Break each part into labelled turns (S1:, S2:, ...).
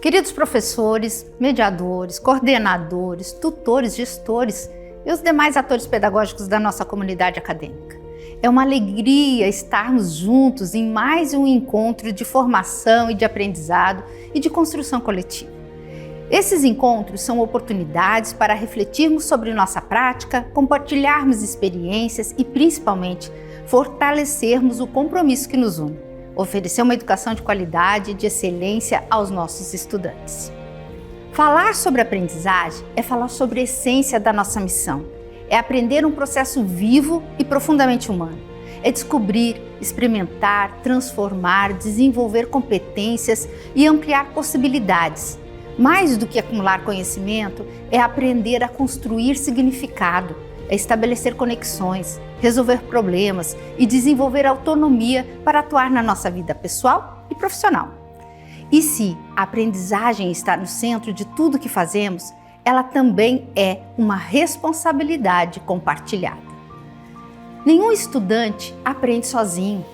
S1: Queridos professores, mediadores, coordenadores, tutores, gestores e os demais atores pedagógicos da nossa comunidade acadêmica. É uma alegria estarmos juntos em mais um encontro de formação e de aprendizado e de construção coletiva. Esses encontros são oportunidades para refletirmos sobre nossa prática, compartilharmos experiências e, principalmente, fortalecermos o compromisso que nos une. Oferecer uma educação de qualidade e de excelência aos nossos estudantes. Falar sobre aprendizagem é falar sobre a essência da nossa missão. É aprender um processo vivo e profundamente humano. É descobrir, experimentar, transformar, desenvolver competências e ampliar possibilidades. Mais do que acumular conhecimento, é aprender a construir significado, é estabelecer conexões, resolver problemas e desenvolver autonomia para atuar na nossa vida pessoal e profissional. E se a aprendizagem está no centro de tudo que fazemos, ela também é uma responsabilidade compartilhada. Nenhum estudante aprende sozinho.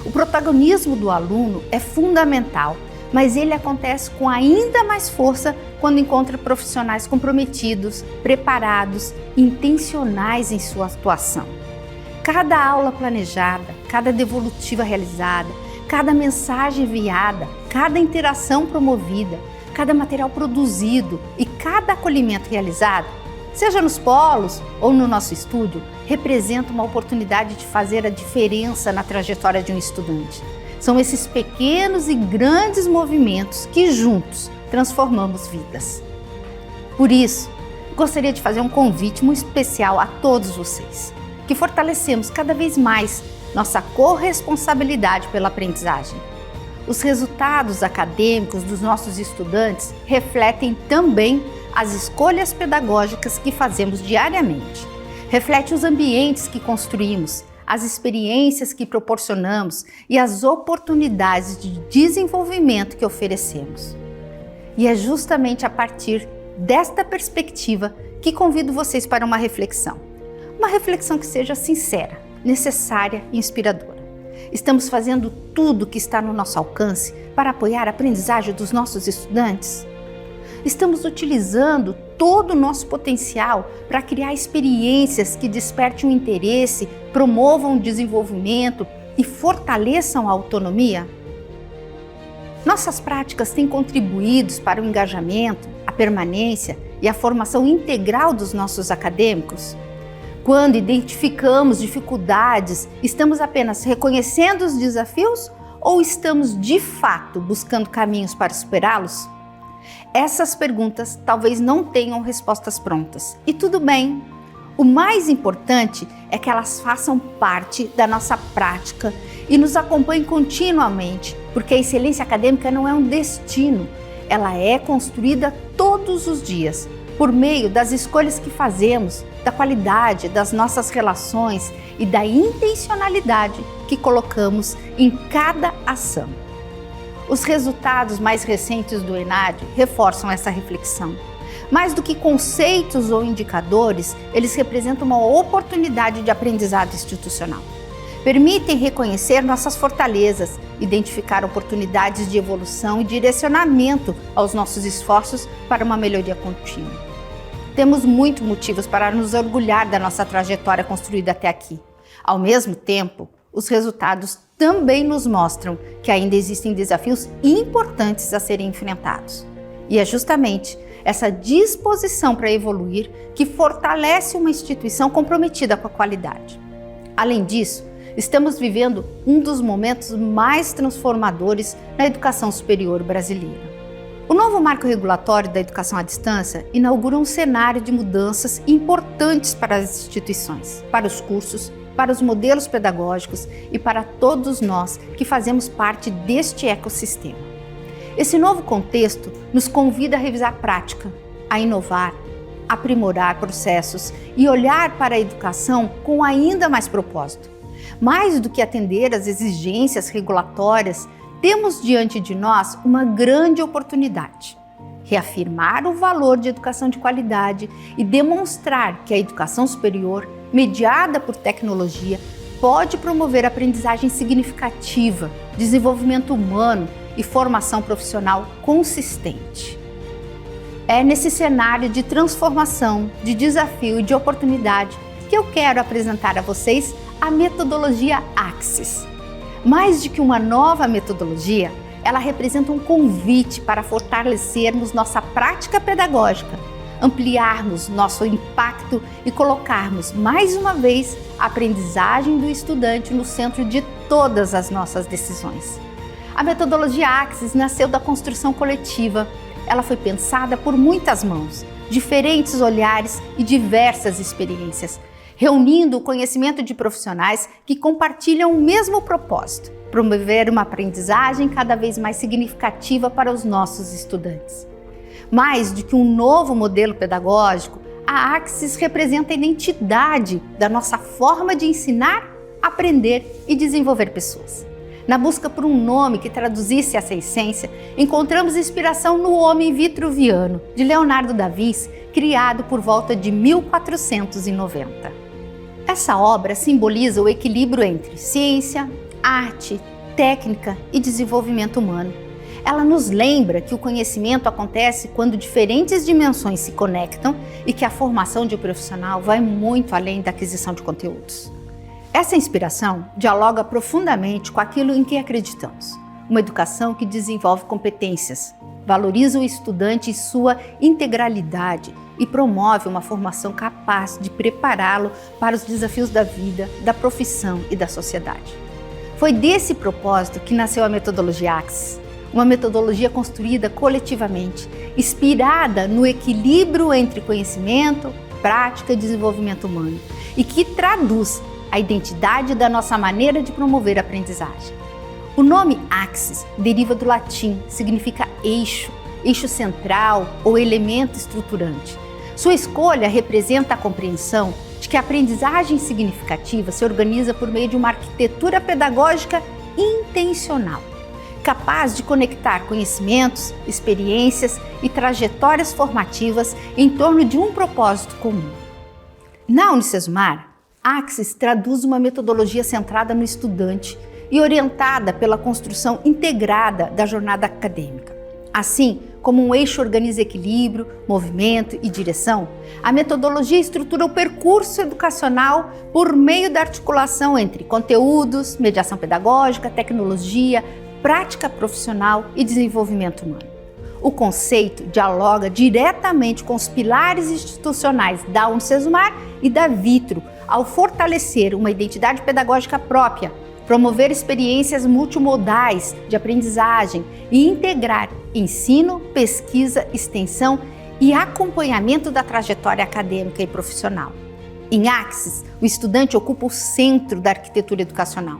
S1: O protagonismo do aluno é fundamental, mas ele acontece com ainda mais força quando encontra profissionais comprometidos, preparados, intencionais em sua atuação. Cada aula planejada, cada devolutiva realizada, cada mensagem enviada, cada interação promovida, cada material produzido e cada acolhimento realizado, seja nos polos ou no nosso estúdio, representa uma oportunidade de fazer a diferença na trajetória de um estudante. São esses pequenos e grandes movimentos que juntos transformamos vidas. Por isso, gostaria de fazer um convite muito especial a todos vocês, que fortalecemos cada vez mais nossa corresponsabilidade pela aprendizagem. Os resultados acadêmicos dos nossos estudantes refletem também as escolhas pedagógicas que fazemos diariamente. Reflete os ambientes que construímos, as experiências que proporcionamos e as oportunidades de desenvolvimento que oferecemos. E é justamente a partir desta perspectiva que convido vocês para uma reflexão. Uma reflexão que seja sincera, necessária e inspiradora. Estamos fazendo tudo o que está no nosso alcance para apoiar a aprendizagem dos nossos estudantes? Estamos utilizando todo o nosso potencial para criar experiências que despertem o interesse, promovam o desenvolvimento e fortaleçam a autonomia? Nossas práticas têm contribuído para o engajamento, a permanência e a formação integral dos nossos acadêmicos? Quando identificamos dificuldades, estamos apenas reconhecendo os desafios ou estamos de fato buscando caminhos para superá-los? Essas perguntas talvez não tenham respostas prontas. E tudo bem. O mais importante é que elas façam parte da nossa prática e nos acompanhem continuamente, porque a excelência acadêmica não é um destino, ela é construída todos os dias, por meio das escolhas que fazemos, da qualidade das nossas relações e da intencionalidade que colocamos em cada ação. Os resultados mais recentes do ENAD reforçam essa reflexão. Mais do que conceitos ou indicadores, eles representam uma oportunidade de aprendizado institucional. Permitem reconhecer nossas fortalezas, identificar oportunidades de evolução e direcionamento aos nossos esforços para uma melhoria contínua. Temos muitos motivos para nos orgulhar da nossa trajetória construída até aqui. Ao mesmo tempo, os resultados também nos mostram que ainda existem desafios importantes a serem enfrentados. E é justamente essa disposição para evoluir que fortalece uma instituição comprometida com a qualidade. Além disso, estamos vivendo um dos momentos mais transformadores na educação superior brasileira. O novo marco regulatório da educação à distância inaugura um cenário de mudanças importantes para as instituições, para os cursos, para os modelos pedagógicos e para todos nós que fazemos parte deste ecossistema. Esse novo contexto nos convida a revisar a prática, a inovar, aprimorar processos e olhar para a educação com ainda mais propósito. Mais do que atender às exigências regulatórias, temos diante de nós uma grande oportunidade: reafirmar o valor de educação de qualidade e demonstrar que a educação superior, mediada por tecnologia, pode promover aprendizagem significativa, desenvolvimento humano e formação profissional consistente. É nesse cenário de transformação, de desafio e de oportunidade que eu quero apresentar a vocês a metodologia Axis. Mais do que uma nova metodologia, ela representa um convite para fortalecermos nossa prática pedagógica, ampliarmos nosso impacto e colocarmos mais uma vez a aprendizagem do estudante no centro de todas as nossas decisões. A metodologia Axis nasceu da construção coletiva. Ela foi pensada por muitas mãos, diferentes olhares e diversas experiências, reunindo o conhecimento de profissionais que compartilham o mesmo propósito: promover uma aprendizagem cada vez mais significativa para os nossos estudantes. Mais do que um novo modelo pedagógico, a Axis representa a identidade da nossa forma de ensinar, aprender e desenvolver pessoas. Na busca por um nome que traduzisse essa essência, encontramos inspiração no Homem Vitruviano, de Leonardo da Vinci, criado por volta de 1490. Essa obra simboliza o equilíbrio entre ciência, arte, técnica e desenvolvimento humano. Ela nos lembra que o conhecimento acontece quando diferentes dimensões se conectam e que a formação de um profissional vai muito além da aquisição de conteúdos. Essa inspiração dialoga profundamente com aquilo em que acreditamos. Uma educação que desenvolve competências, valoriza o estudante e sua integralidade e promove uma formação capaz de prepará-lo para os desafios da vida, da profissão e da sociedade. Foi desse propósito que nasceu a metodologia Axis, uma metodologia construída coletivamente, inspirada no equilíbrio entre conhecimento, prática e desenvolvimento humano, e que traduz a identidade da nossa maneira de promover a aprendizagem. O nome Axis deriva do latim, significa eixo, eixo central ou elemento estruturante. Sua escolha representa a compreensão de que a aprendizagem significativa se organiza por meio de uma arquitetura pedagógica intencional, capaz de conectar conhecimentos, experiências e trajetórias formativas em torno de um propósito comum. Na Unicesumar, Axis traduz uma metodologia centrada no estudante e orientada pela construção integrada da jornada acadêmica. Assim como um eixo organiza equilíbrio, movimento e direção, a metodologia estrutura o percurso educacional por meio da articulação entre conteúdos, mediação pedagógica, tecnologia, prática profissional e desenvolvimento humano. O conceito dialoga diretamente com os pilares institucionais da Unicesumar e da Vitro, ao fortalecer uma identidade pedagógica própria, promover experiências multimodais de aprendizagem e integrar ensino, pesquisa, extensão e acompanhamento da trajetória acadêmica e profissional. Em Axis, o estudante ocupa o centro da arquitetura educacional,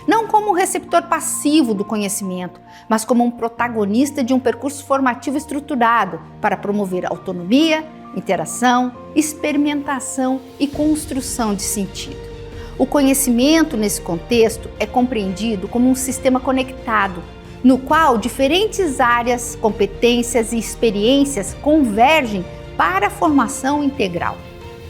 S1: não como um receptor passivo do conhecimento, mas como um protagonista de um percurso formativo estruturado para promover autonomia, interação, experimentação e construção de sentido. O conhecimento, nesse contexto, é compreendido como um sistema conectado, no qual diferentes áreas, competências e experiências convergem para a formação integral.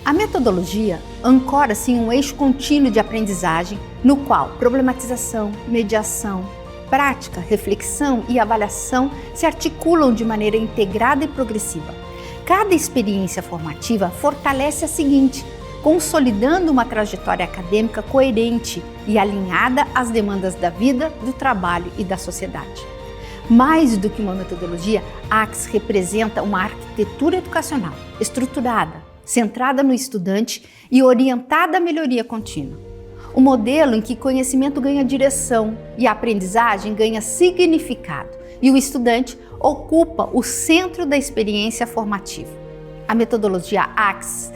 S1: A metodologia ancora-se em um eixo contínuo de aprendizagem, no qual problematização, mediação, prática, reflexão e avaliação se articulam de maneira integrada e progressiva. Cada experiência formativa fortalece a seguinte, consolidando uma trajetória acadêmica coerente e alinhada às demandas da vida, do trabalho e da sociedade. Mais do que uma metodologia, a Axis representa uma arquitetura educacional estruturada, centrada no estudante e orientada à melhoria contínua. Um modelo em que conhecimento ganha direção e a aprendizagem ganha significado e o estudante ocupa o centro da experiência formativa. A metodologia Axis,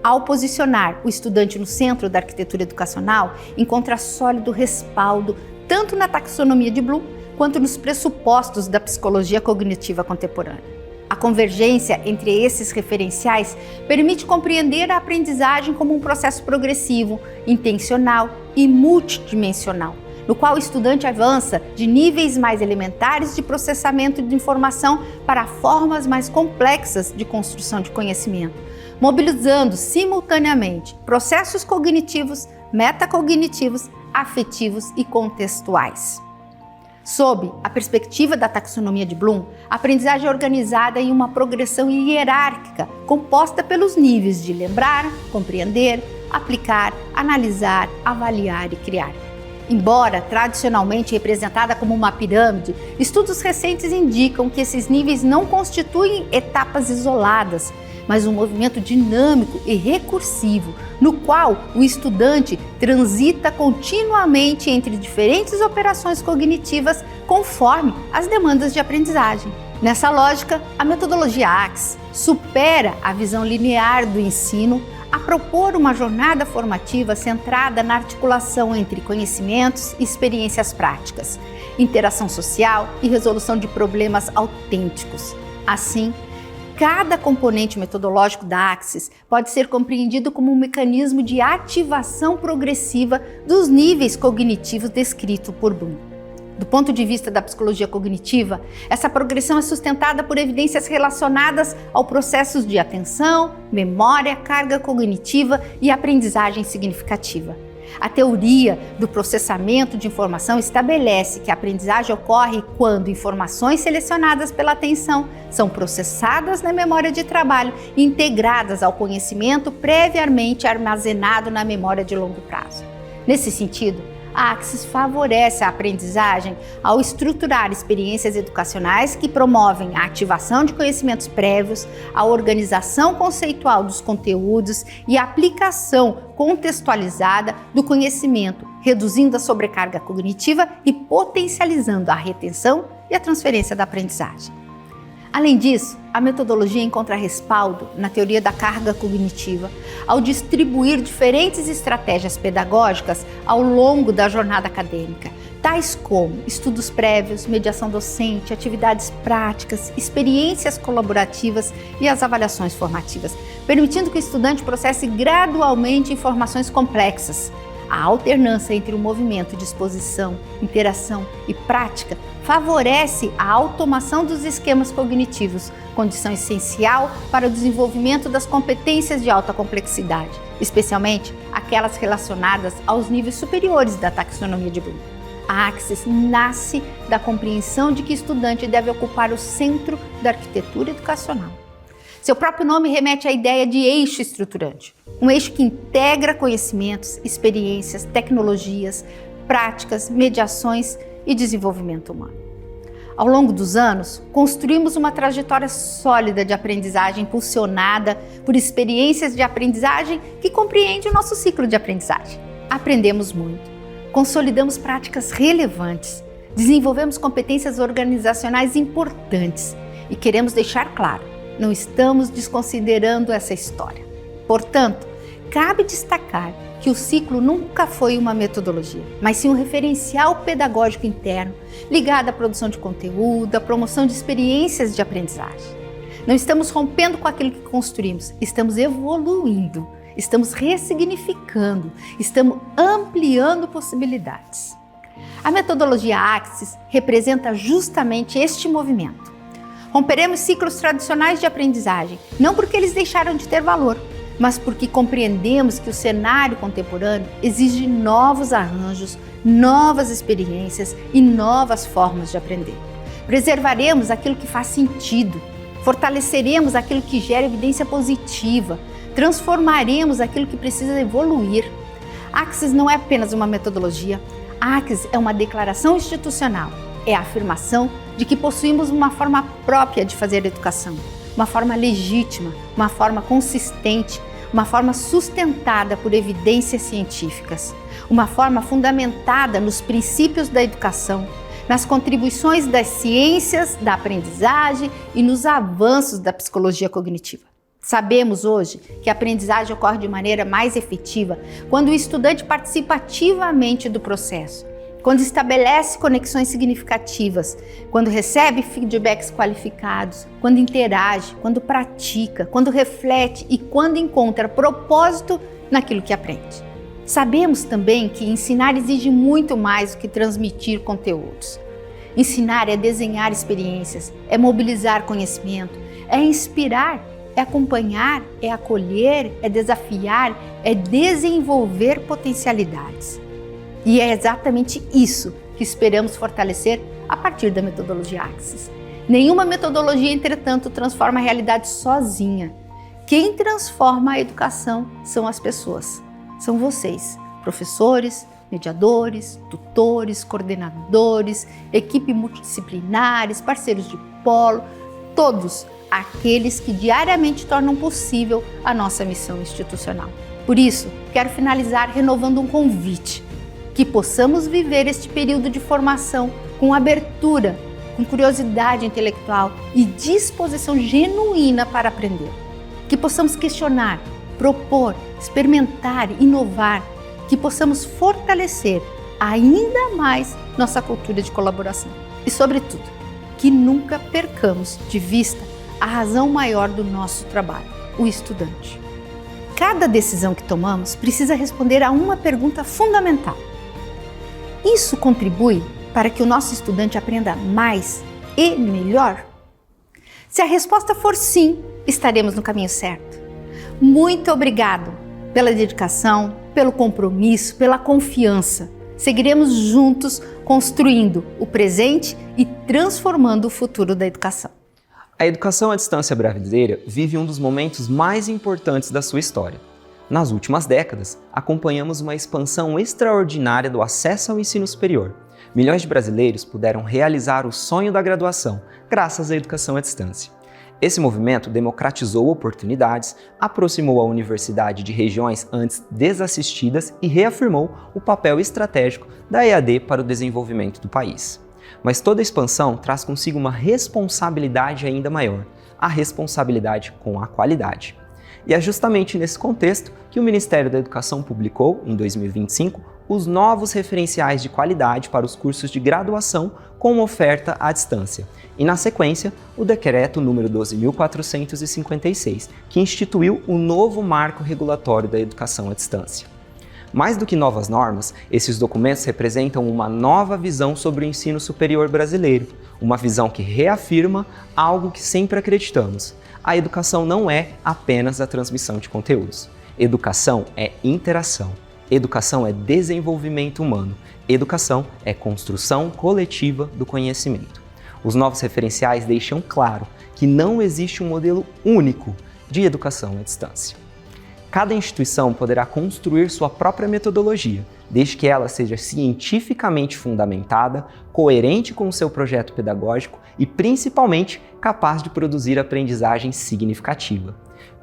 S1: ao posicionar o estudante no centro da arquitetura educacional, encontra sólido respaldo tanto na taxonomia de Bloom quanto nos pressupostos da psicologia cognitiva contemporânea. A convergência entre esses referenciais permite compreender a aprendizagem como um processo progressivo, intencional e multidimensional, no qual o estudante avança de níveis mais elementares de processamento de informação para formas mais complexas de construção de conhecimento, mobilizando simultaneamente processos cognitivos, metacognitivos, afetivos e contextuais. Sob a perspectiva da taxonomia de Bloom, a aprendizagem é organizada em uma progressão hierárquica, composta pelos níveis de lembrar, compreender, aplicar, analisar, avaliar e criar. Embora tradicionalmente representada como uma pirâmide, estudos recentes indicam que esses níveis não constituem etapas isoladas, mas um movimento dinâmico e recursivo, no qual o estudante transita continuamente entre diferentes operações cognitivas conforme as demandas de aprendizagem. Nessa lógica, a metodologia Axis supera a visão linear do ensino a propor uma jornada formativa centrada na articulação entre conhecimentos e experiências práticas, interação social e resolução de problemas autênticos. Assim, cada componente metodológico da Axis pode ser compreendido como um mecanismo de ativação progressiva dos níveis cognitivos descrito por Bloom. Do ponto de vista da psicologia cognitiva, essa progressão é sustentada por evidências relacionadas ao processos de atenção, memória, carga cognitiva e aprendizagem significativa. A teoria do processamento de informação estabelece que a aprendizagem ocorre quando informações selecionadas pela atenção são processadas na memória de trabalho e integradas ao conhecimento previamente armazenado na memória de longo prazo. Nesse sentido, a Axis favorece a aprendizagem ao estruturar experiências educacionais que promovem a ativação de conhecimentos prévios, a organização conceitual dos conteúdos e a aplicação contextualizada do conhecimento, reduzindo a sobrecarga cognitiva e potencializando a retenção e a transferência da aprendizagem. Além disso, a metodologia encontra respaldo na teoria da carga cognitiva ao distribuir diferentes estratégias pedagógicas ao longo da jornada acadêmica, tais como estudos prévios, mediação docente, atividades práticas, experiências colaborativas e as avaliações formativas, permitindo que o estudante processe gradualmente informações complexas. A alternância entre o movimento de exposição, interação e prática favorece a automação dos esquemas cognitivos, condição essencial para o desenvolvimento das competências de alta complexidade, especialmente aquelas relacionadas aos níveis superiores da taxonomia de Bloom. A Axis nasce da compreensão de que o estudante deve ocupar o centro da arquitetura educacional. Seu próprio nome remete à ideia de eixo estruturante, um eixo que integra conhecimentos, experiências, tecnologias, práticas, mediações e desenvolvimento humano. Ao longo dos anos, construímos uma trajetória sólida de aprendizagem impulsionada por experiências de aprendizagem que compreende o nosso ciclo de aprendizagem. Aprendemos muito, consolidamos práticas relevantes, desenvolvemos competências organizacionais importantes e queremos deixar claro, não estamos desconsiderando essa história. Portanto, cabe destacar que o ciclo nunca foi uma metodologia, mas sim um referencial pedagógico interno ligado à produção de conteúdo, à promoção de experiências de aprendizagem. Não estamos rompendo com aquilo que construímos, estamos evoluindo, estamos ressignificando, estamos ampliando possibilidades. A metodologia Axis representa justamente este movimento. Romperemos ciclos tradicionais de aprendizagem, não porque eles deixaram de ter valor, mas porque compreendemos que o cenário contemporâneo exige novos arranjos, novas experiências e novas formas de aprender. Preservaremos aquilo que faz sentido, fortaleceremos aquilo que gera evidência positiva, transformaremos aquilo que precisa evoluir. Axis não é apenas uma metodologia, Axis é uma declaração institucional, é a afirmação de que possuímos uma forma própria de fazer educação, uma forma legítima, uma forma consistente, uma forma sustentada por evidências científicas, uma forma fundamentada nos princípios da educação, nas contribuições das ciências, da aprendizagem e nos avanços da psicologia cognitiva. Sabemos hoje que a aprendizagem ocorre de maneira mais efetiva quando o estudante participa ativamente do processo, quando estabelece conexões significativas, quando recebe feedbacks qualificados, quando interage, quando pratica, quando reflete e quando encontra propósito naquilo que aprende. Sabemos também que ensinar exige muito mais do que transmitir conteúdos. Ensinar é desenhar experiências, é mobilizar conhecimento, é inspirar, é acompanhar, é acolher, é desafiar, é desenvolver potencialidades. E é exatamente isso que esperamos fortalecer a partir da metodologia Axis. Nenhuma metodologia, entretanto, transforma a realidade sozinha. Quem transforma a educação são as pessoas, são vocês, professores, mediadores, tutores, coordenadores, equipe multidisciplinares, parceiros de polo, todos aqueles que diariamente tornam possível a nossa missão institucional. Por isso, quero finalizar renovando um convite, que possamos viver este período de formação com abertura, com curiosidade intelectual e disposição genuína para aprender. Que possamos questionar, propor, experimentar, inovar, que possamos fortalecer ainda mais nossa cultura de colaboração. E, sobretudo, que nunca percamos de vista a razão maior do nosso trabalho, o estudante. Cada decisão que tomamos precisa responder a uma pergunta fundamental. Isso contribui para que o nosso estudante aprenda mais e melhor? Se a resposta for sim, estaremos no caminho certo. Muito obrigado pela dedicação, pelo compromisso, pela confiança. Seguiremos juntos construindo o presente e transformando o futuro da educação.
S2: A educação à distância brasileira vive um dos momentos mais importantes da sua história. Nas últimas décadas, acompanhamos uma expansão extraordinária do acesso ao ensino superior. Milhões de brasileiros puderam realizar o sonho da graduação graças à educação à distância. Esse movimento democratizou oportunidades, aproximou a universidade de regiões antes desassistidas e reafirmou o papel estratégico da EAD para o desenvolvimento do país. Mas toda expansão traz consigo uma responsabilidade ainda maior, a responsabilidade com a qualidade. E é justamente nesse contexto que o Ministério da Educação publicou, em 2025, os novos referenciais de qualidade para os cursos de graduação com oferta à distância. E, na sequência, o decreto número 12.456, que instituiu o novo marco regulatório da educação à distância. Mais do que novas normas, esses documentos representam uma nova visão sobre o ensino superior brasileiro, uma visão que reafirma algo que sempre acreditamos. A educação não é apenas a transmissão de conteúdos. Educação é interação. Educação é desenvolvimento humano. Educação é construção coletiva do conhecimento. Os novos referenciais deixam claro que não existe um modelo único de educação à distância. Cada instituição poderá construir sua própria metodologia, desde que ela seja cientificamente fundamentada, coerente com o seu projeto pedagógico e, principalmente, capaz de produzir aprendizagem significativa.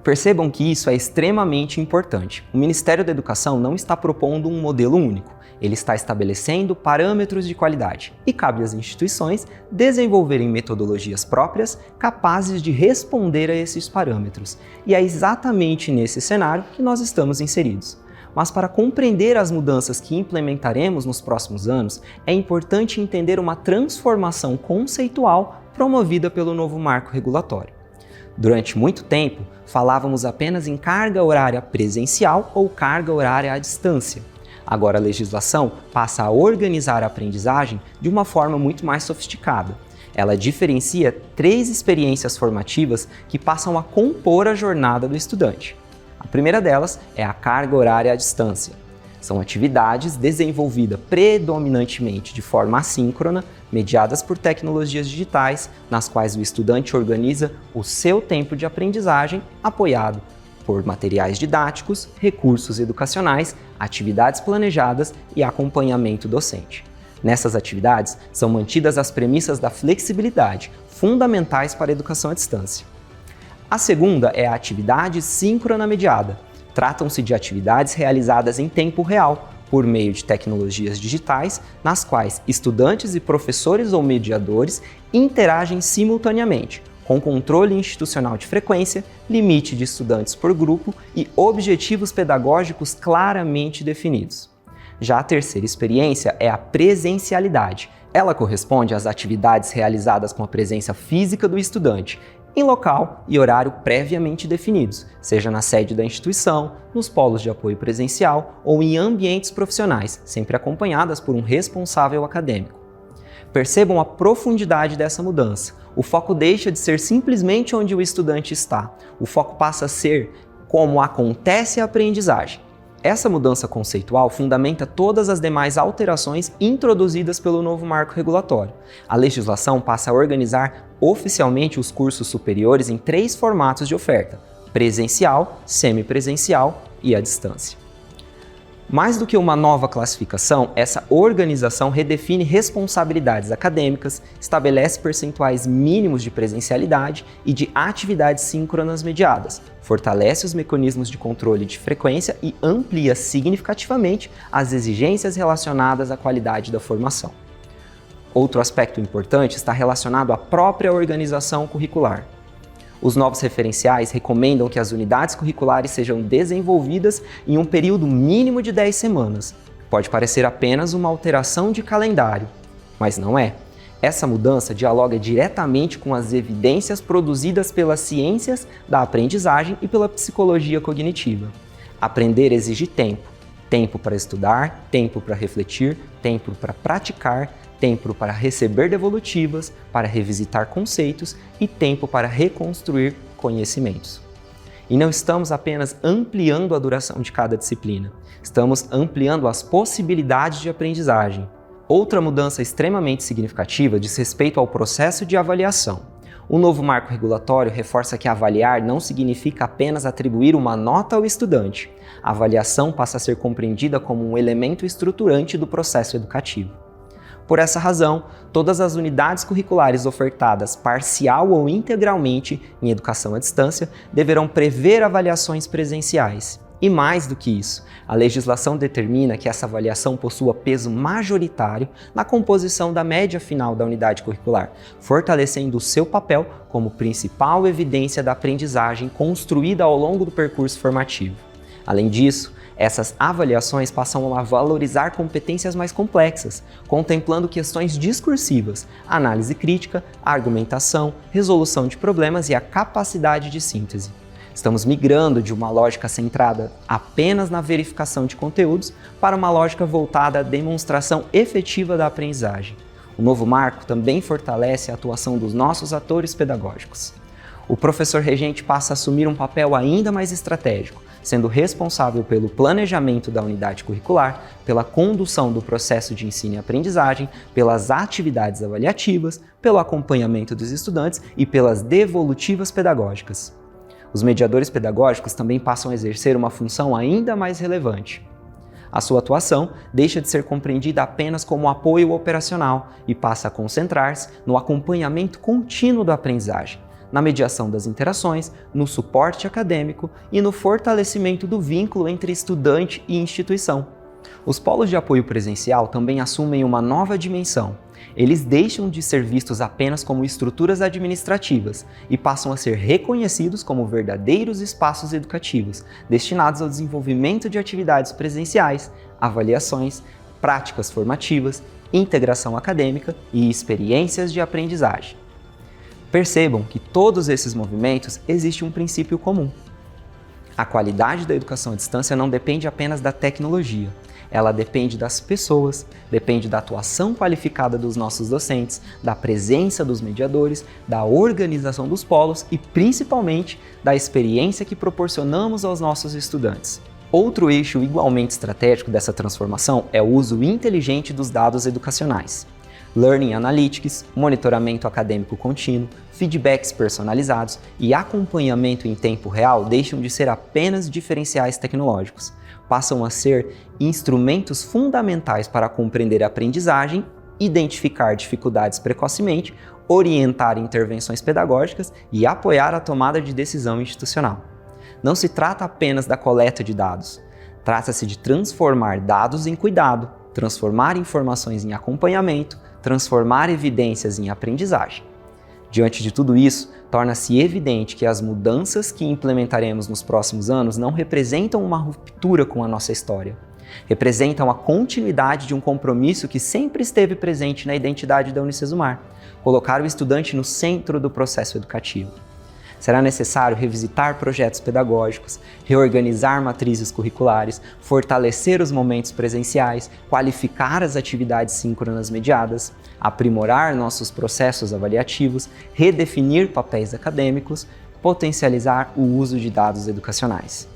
S2: Percebam que isso é extremamente importante. O Ministério da Educação não está propondo um modelo único, ele está estabelecendo parâmetros de qualidade e cabe às instituições desenvolverem metodologias próprias capazes de responder a esses parâmetros. E é exatamente nesse cenário que nós estamos inseridos. Mas para compreender as mudanças que implementaremos nos próximos anos, é importante entender uma transformação conceitual promovida pelo novo marco regulatório. Durante muito tempo, falávamos apenas em carga horária presencial ou carga horária à distância. Agora a legislação passa a organizar a aprendizagem de uma forma muito mais sofisticada. Ela diferencia 3 experiências formativas que passam a compor a jornada do estudante. A primeira delas é a carga horária à distância. São atividades desenvolvidas predominantemente de forma assíncrona, mediadas por tecnologias digitais, nas quais o estudante organiza o seu tempo de aprendizagem, apoiado por materiais didáticos, recursos educacionais, atividades planejadas e acompanhamento docente. Nessas atividades, são mantidas as premissas da flexibilidade, fundamentais para a educação à distância. A segunda é a atividade síncrona mediada. Tratam-se de atividades realizadas em tempo real, por meio de tecnologias digitais, nas quais estudantes e professores ou mediadores interagem simultaneamente, com controle institucional de frequência, limite de estudantes por grupo e objetivos pedagógicos claramente definidos. Já a terceira experiência é a presencialidade. Ela corresponde às atividades realizadas com a presença física do estudante, em local e horário previamente definidos, seja na sede da instituição, nos polos de apoio presencial ou em ambientes profissionais, sempre acompanhadas por um responsável acadêmico. Percebam a profundidade dessa mudança. O foco deixa de ser simplesmente onde o estudante está. O foco passa a ser como acontece a aprendizagem. Essa mudança conceitual fundamenta todas as demais alterações introduzidas pelo novo marco regulatório. A legislação passa a organizar oficialmente os cursos superiores em 3 formatos de oferta: presencial, semipresencial e à distância. Mais do que uma nova classificação, essa organização redefine responsabilidades acadêmicas, estabelece percentuais mínimos de presencialidade e de atividades síncronas mediadas, fortalece os mecanismos de controle de frequência e amplia significativamente as exigências relacionadas à qualidade da formação. Outro aspecto importante está relacionado à própria organização curricular. Os novos referenciais recomendam que as unidades curriculares sejam desenvolvidas em um período mínimo de 10 semanas. Pode parecer apenas uma alteração de calendário, mas não é. Essa mudança dialoga diretamente com as evidências produzidas pelas ciências da aprendizagem e pela psicologia cognitiva. Aprender exige tempo. Tempo para estudar, tempo para refletir, tempo para praticar, tempo para receber devolutivas, para revisitar conceitos e tempo para reconstruir conhecimentos. E não estamos apenas ampliando a duração de cada disciplina, estamos ampliando as possibilidades de aprendizagem. Outra mudança extremamente significativa diz respeito ao processo de avaliação. O novo marco regulatório reforça que avaliar não significa apenas atribuir uma nota ao estudante. A avaliação passa a ser compreendida como um elemento estruturante do processo educativo. Por essa razão, todas as unidades curriculares ofertadas parcial ou integralmente em educação à distância deverão prever avaliações presenciais. E mais do que isso, a legislação determina que essa avaliação possua peso majoritário na composição da média final da unidade curricular, fortalecendo o seu papel como principal evidência da aprendizagem construída ao longo do percurso formativo. Além disso, essas avaliações passam a valorizar competências mais complexas, contemplando questões discursivas, análise crítica, argumentação, resolução de problemas e a capacidade de síntese. Estamos migrando de uma lógica centrada apenas na verificação de conteúdos para uma lógica voltada à demonstração efetiva da aprendizagem. O novo marco também fortalece a atuação dos nossos atores pedagógicos. O professor regente passa a assumir um papel ainda mais estratégico, sendo responsável pelo planejamento da unidade curricular, pela condução do processo de ensino e aprendizagem, pelas atividades avaliativas, pelo acompanhamento dos estudantes e pelas devolutivas pedagógicas. Os mediadores pedagógicos também passam a exercer uma função ainda mais relevante. A sua atuação deixa de ser compreendida apenas como apoio operacional e passa a concentrar-se no acompanhamento contínuo da aprendizagem, na mediação das interações, no suporte acadêmico e no fortalecimento do vínculo entre estudante e instituição. Os polos de apoio presencial também assumem uma nova dimensão. Eles deixam de ser vistos apenas como estruturas administrativas e passam a ser reconhecidos como verdadeiros espaços educativos, destinados ao desenvolvimento de atividades presenciais, avaliações, práticas formativas, integração acadêmica e experiências de aprendizagem. Percebam que todos esses movimentos existe um princípio comum. A qualidade da educação à distância não depende apenas da tecnologia. Ela depende das pessoas, depende da atuação qualificada dos nossos docentes, da presença dos mediadores, da organização dos polos e, principalmente, da experiência que proporcionamos aos nossos estudantes. Outro eixo igualmente estratégico dessa transformação é o uso inteligente dos dados educacionais. Learning Analytics, monitoramento acadêmico contínuo, feedbacks personalizados e acompanhamento em tempo real deixam de ser apenas diferenciais tecnológicos, passam a ser instrumentos fundamentais para compreender a aprendizagem, identificar dificuldades precocemente, orientar intervenções pedagógicas e apoiar a tomada de decisão institucional. Não se trata apenas da coleta de dados, trata-se de transformar dados em cuidado, transformar informações em acompanhamento, transformar evidências em aprendizagem. Diante de tudo isso, torna-se evidente que as mudanças que implementaremos nos próximos anos não representam uma ruptura com a nossa história. Representam a continuidade de um compromisso que sempre esteve presente na identidade da Unicesumar: colocar o estudante no centro do processo educativo. Será necessário revisitar projetos pedagógicos, reorganizar matrizes curriculares, fortalecer os momentos presenciais, qualificar as atividades síncronas mediadas, aprimorar nossos processos avaliativos, redefinir papéis acadêmicos, potencializar o uso de dados educacionais.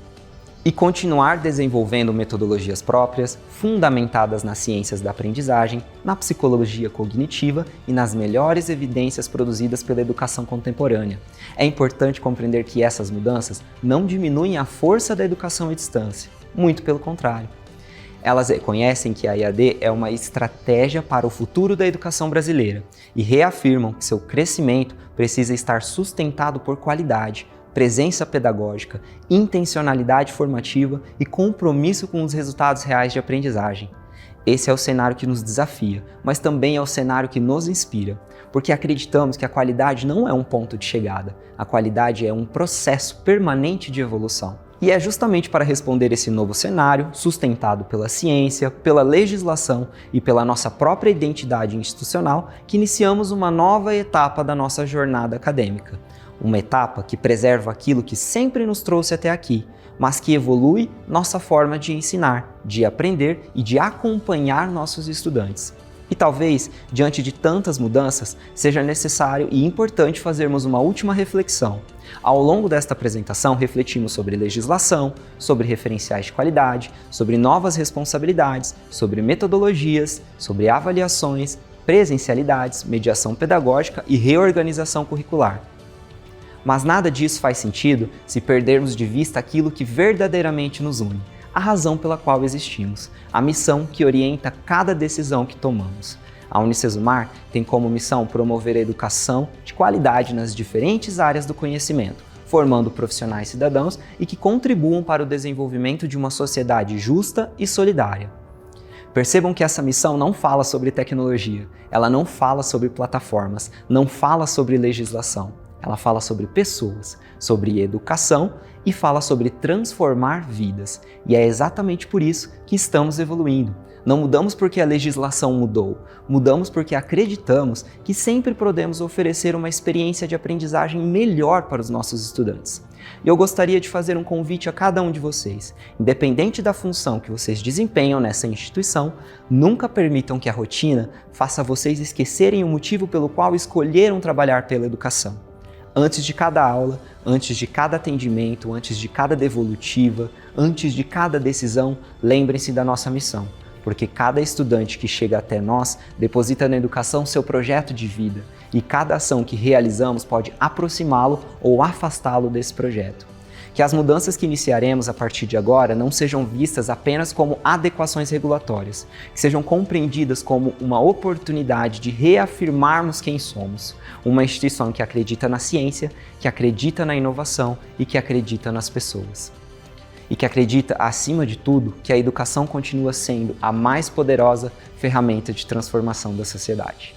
S2: e continuar desenvolvendo metodologias próprias, fundamentadas nas ciências da aprendizagem, na psicologia cognitiva e nas melhores evidências produzidas pela educação contemporânea. É importante compreender que essas mudanças não diminuem a força da educação à distância, muito pelo contrário. Elas reconhecem que a EAD é uma estratégia para o futuro da educação brasileira e reafirmam que seu crescimento precisa estar sustentado por qualidade, presença pedagógica, intencionalidade formativa e compromisso com os resultados reais de aprendizagem. Esse é o cenário que nos desafia, mas também é o cenário que nos inspira, porque acreditamos que a qualidade não é um ponto de chegada, a qualidade é um processo permanente de evolução. E é justamente para responder esse novo cenário, sustentado pela ciência, pela legislação e pela nossa própria identidade institucional, que iniciamos uma nova etapa da nossa jornada acadêmica. Uma etapa que preserva aquilo que sempre nos trouxe até aqui, mas que evolui nossa forma de ensinar, de aprender e de acompanhar nossos estudantes. E talvez, diante de tantas mudanças, seja necessário e importante fazermos uma última reflexão. Ao longo desta apresentação, refletimos sobre legislação, sobre referenciais de qualidade, sobre novas responsabilidades, sobre metodologias, sobre avaliações, presencialidades, mediação pedagógica e reorganização curricular. Mas nada disso faz sentido se perdermos de vista aquilo que verdadeiramente nos une, a razão pela qual existimos, a missão que orienta cada decisão que tomamos. A Unicesumar tem como missão promover a educação de qualidade nas diferentes áreas do conhecimento, formando profissionais cidadãos e que contribuam para o desenvolvimento de uma sociedade justa e solidária. Percebam que essa missão não fala sobre tecnologia, ela não fala sobre plataformas, não fala sobre legislação. Ela fala sobre pessoas, sobre educação e fala sobre transformar vidas. E é exatamente por isso que estamos evoluindo. Não mudamos porque a legislação mudou, mudamos porque acreditamos que sempre podemos oferecer uma experiência de aprendizagem melhor para os nossos estudantes. E eu gostaria de fazer um convite a cada um de vocês. Independente da função que vocês desempenham nessa instituição, nunca permitam que a rotina faça vocês esquecerem o motivo pelo qual escolheram trabalhar pela educação. Antes de cada aula, antes de cada atendimento, antes de cada devolutiva, antes de cada decisão, lembrem-se da nossa missão, porque cada estudante que chega até nós deposita na educação seu projeto de vida e cada ação que realizamos pode aproximá-lo ou afastá-lo desse projeto. Que as mudanças que iniciaremos a partir de agora não sejam vistas apenas como adequações regulatórias, que sejam compreendidas como uma oportunidade de reafirmarmos quem somos, uma instituição que acredita na ciência, que acredita na inovação e que acredita nas pessoas. E que acredita, acima de tudo, que a educação continua sendo a mais poderosa ferramenta de transformação da sociedade.